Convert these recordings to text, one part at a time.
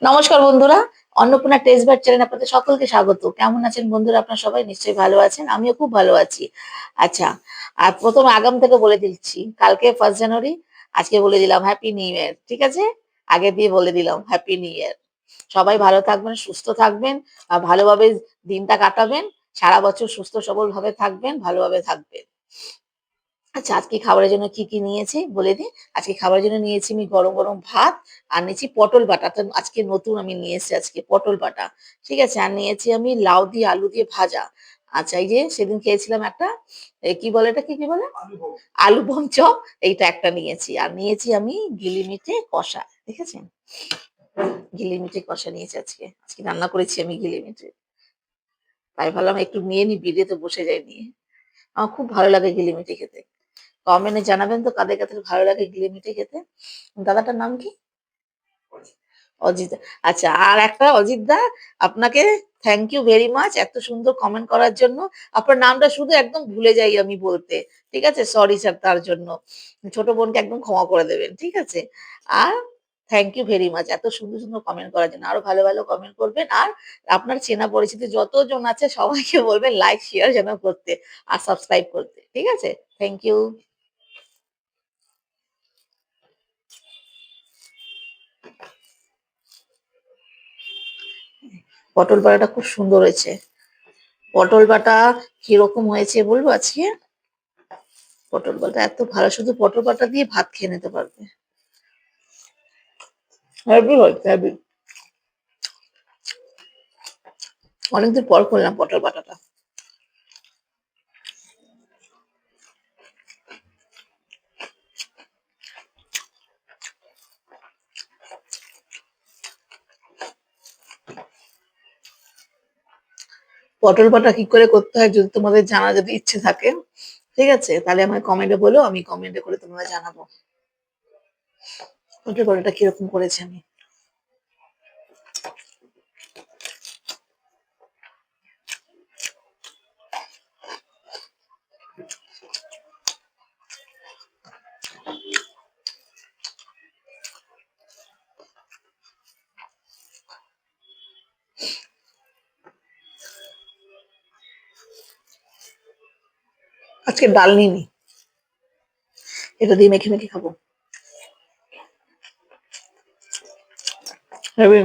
নমস্কার বন্ধুরা, Annapurna test byte চ্যানেলে আপনাদের সকলকে স্বাগত। কেমন আছেন বন্ধুরা? আপনারা সবাই নিশ্চয়ই ভালো আছেন। আমিও খুব ভালো আছি। আচ্ছা, আর প্রথম আগাম থেকে বলে দিচ্ছি, কালকে 1st জানুয়ারি, আজকে বলে দিলাম হ্যাপি নিউ ইয়ার। ঠিক আছে? আগে দিয়ে বলে দিলাম হ্যাপি নিউ ইয়ার। সবাই ভালো থাকবেন, সুস্থ থাকবেন, ভালোভাবে দিনটা কাটাবেন। সারা বছর সুস্থ সবলভাবে থাকবেন, ভালোভাবে থাকবেন। আচ্ছা, আজকে খাবারের জন্য কি নিয়েছি বলে দিই। আজকে খাবারের জন্য নিয়েছি আমি গরম, গরম ভাত, আর নিয়েছি পটল বাটা। তো আজকে নতুন আমি নিয়ে এসেছি আজকে পটল বাটা। ঠিক আছে? আর নিয়েছি আমি লাউ দিয়ে আলু দিয়ে ভাজা। আচ্ছা, এই যে সেদিন খেয়েছিলাম একটা, কি বলে এটাকে কি বলে? আলু দম চপ, এইটা একটা নিয়েছি। আর নিয়েছি আমি গিলিমিটে কষা। দেখেছেন? গিলিমিটে কষা নিয়েছি আজকে। আজকে রান্না করেছি আমি গিলিমিটে। তাই ভাবলাম একটু নিয়ে নিই, বিড়িতে বসে যাই নিয়ে। আমার খুব ভালো লাগে গিলিমিটে খেতে। কমেন্টে জানাবেন তো কাদের কাদের ভালো লাগে গিলিমিটে খেতে। দাদাটার নাম কি? অজিত। আচ্ছা, আর একটা অজিত দা, আপনাকে থ্যাংক ইউ ভেরি মাচ এত সুন্দর কমেন্ট করার জন্য। আপনার নামটা শুধু একদম ভুলে যাই আমি বলতে। ঠিক আছে? সরি স্যার তার জন্য। ছোট বোনকে একদম ক্ষমা করে দেবেন। ঠিক আছে? আর থ্যাংক ইউ ভেরি মাচ এত সুন্দর, সুন্দর কমেন্ট করার জন্য। আরো ভালো, ভালো কমেন্ট করবেন। আর আপনার চেনা পরিচিত যতজন আছে সবাইকে বলবেন লাইক, শেয়ার যেন করতে আর সাবস্ক্রাইব করতে। ঠিক আছে? Thank you. পটল বাটাটা খুব সুন্দর হয়েছে। পটল বাটা কিরকম হয়েছে বলবো আজকে? পটল বাটা এত ভালো, শুধু পটল বাটা দিয়ে ভাত খেয়ে নিতে পারবে। হেভি হয়েছে, হেভি। অনেকদিন পর করলাম পটল বাটাটা। পটল বাটা কি করে করতে হয় যদি তোমাদের জানা যদি ইচ্ছে থাকে, ঠিক আছে, তাহলে আমায় কমেন্টে বলো, আমি কমেন্টে করে তোমাকে জানাবো পটল বাটাটা কিরকম করেছি আমি। আজকে ডাল নিইনি, এটা দিয়ে মেখে মেখে খাবো। হেভি।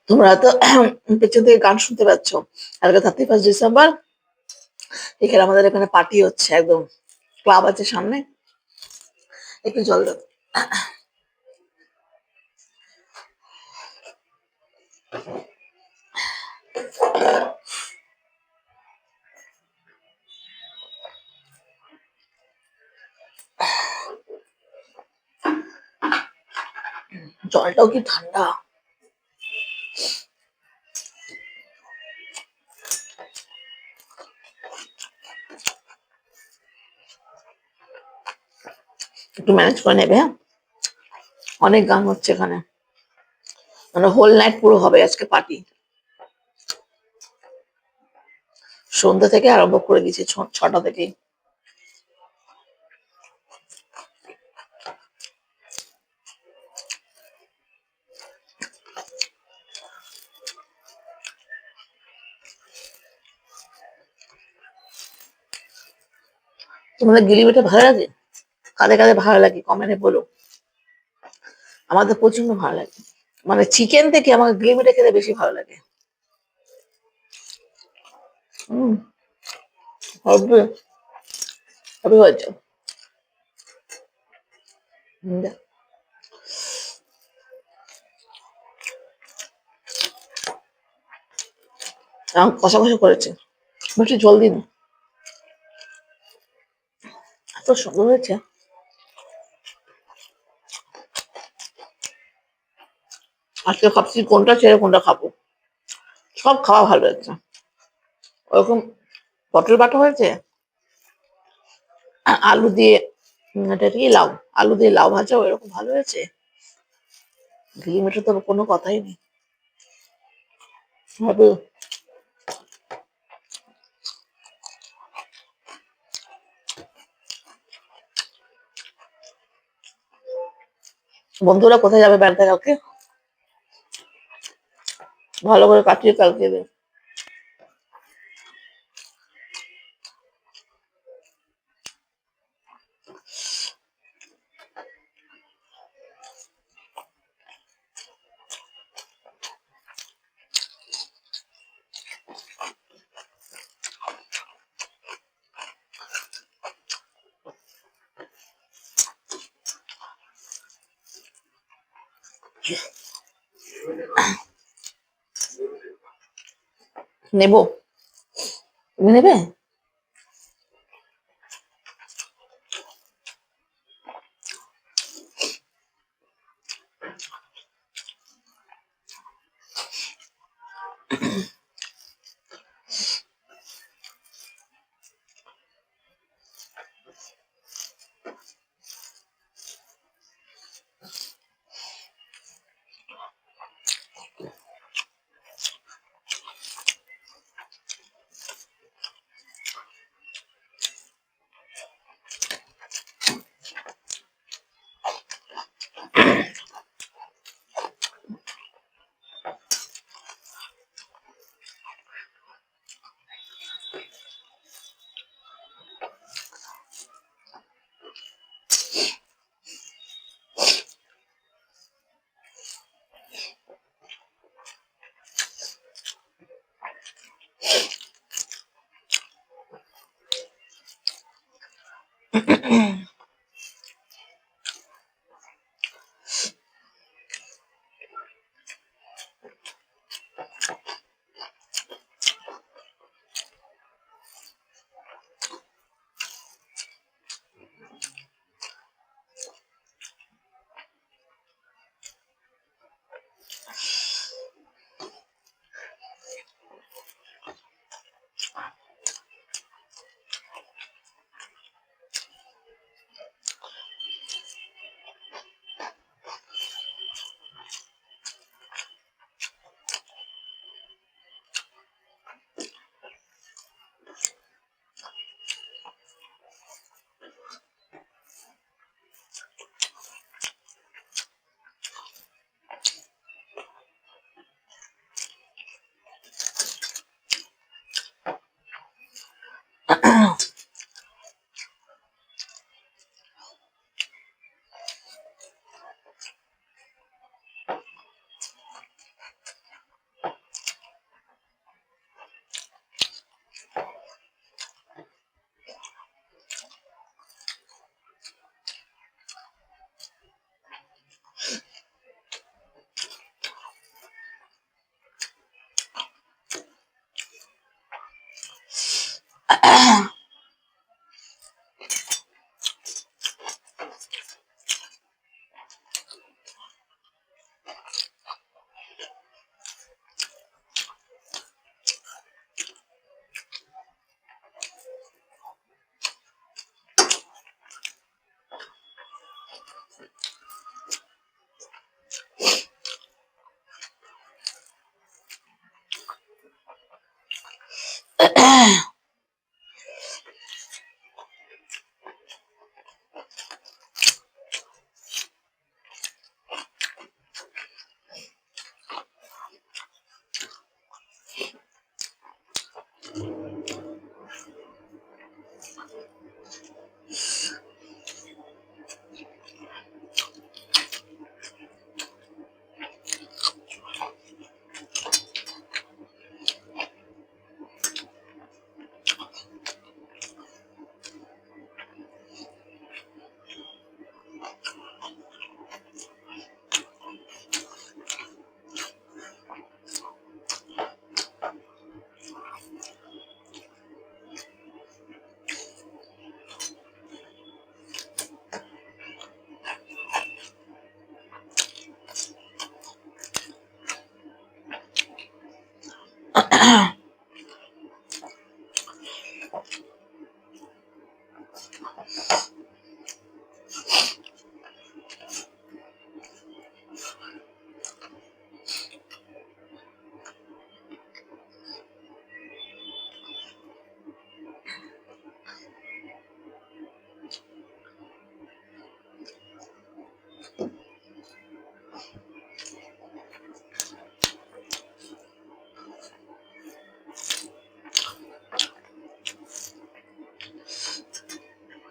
তোমরা তো পেছন থেকে গান শুনতে পাচ্ছ। কালকে 31 ডিসেম্বর, এখানে আমাদের এখানে পার্টি হচ্ছে একদম। ক্লাব আছে সামনে। একটু জল দাও। জলটাও কি ঠান্ডা। একটু ম্যানেজ করে নেবে, হ্যাঁ। অনেক গান হচ্ছে এখানে, মানে হোল নাইট পুরো হবে আজকে পার্টি। সন্ধ্যা থেকে আরম্ভ করে দিয়েছে, 6টা থেকে। তোমাদের গিলিমিটে ভালো লাগে? কাদের কাদের ভালো লাগে কমেন্টে বলো। আমাদের প্রচন্ড ভালো লাগে, মানে চিকেন থেকে আমার গিলিমিটে খেতে বেশি ভালো লাগে। হম। হবে, হবে হয়েছে। যা, এখন কষা কষা করেছে, একটু জল দিন। এত সুন্দর হয়েছে। আজকে ভাবছি কোনটা ছেড়ে কোনটা খাবো। সব খাওয়া ভালো হয়েছে। ওরকম পটল বাটা হয়েছে, আলু দিয়ে, এটা কি লাউ, আলু দিয়ে লাউ ভাজা এরকম ভালো হয়েছে। লিমিটের তো কোনো কথাই নেই। ভাবে বন্ধুরা কোথায় যাবে বেড়াতে কালকে? ভালো করে কাটিয়ে কালকে দেবে। নেবো? তুমি নেবে?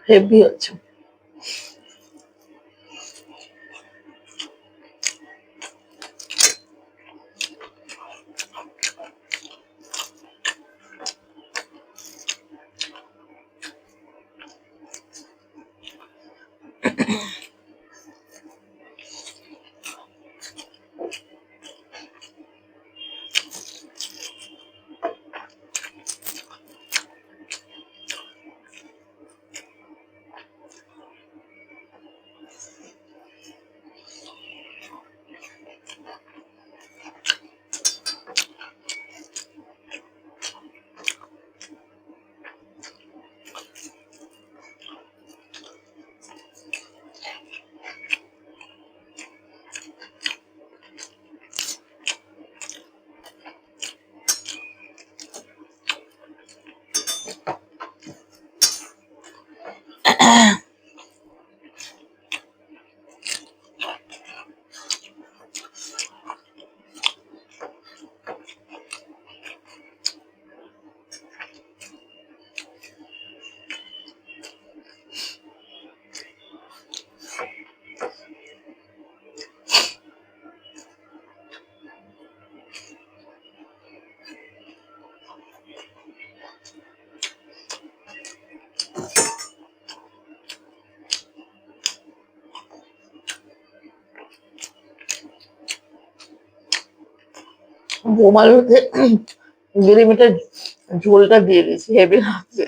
হেভি হচ্ছে। বোমালুতে গিরিমিটের ঝোলটা দিয়ে দিয়েছি, হেভি লাগছে।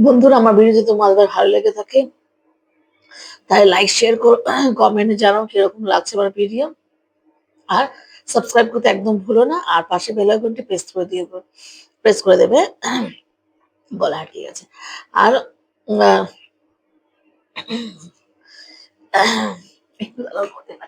বন্ধুরা, আমার ভিডিও যদি তোমাদের ভালো লেগে থাকে তাহলে লাইক শেয়ার করো, কমেন্টে জানাও কিরকম লাগছে আমার ভিডিও। আর সাবস্ক্রাইব করতে একদম ভুলো না, আর পাশে বেল আইকনটি প্রেস করে দেবে। বলা ঠিক আছে। আর একটু দাঁড়াও, করতে না।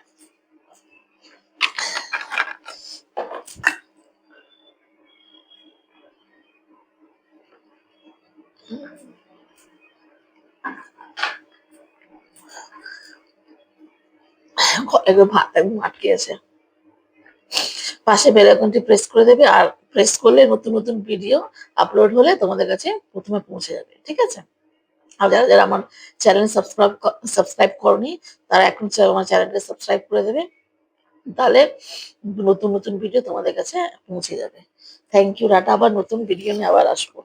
ভাত একদম আটকে আছে। পাশে বেল আইকনটি প্রেস করে দেবে, আর প্রেস করলে নতুন নতুন ভিডিও আপলোড হলে তোমাদের কাছে প্রথমে পৌঁছে যাবে, ঠিক আছে? আর যারা যারা আমার চ্যানেল সাবস্ক্রাইব করনি তারা এখন আমার চ্যানেলটা সাবস্ক্রাইব করে দেবে, তাহলে নতুন নতুন ভিডিও তোমাদের কাছে পৌঁছে যাবে। Thank you, tata. আবার নতুন ভিডিও নিয়ে আবার আসবো।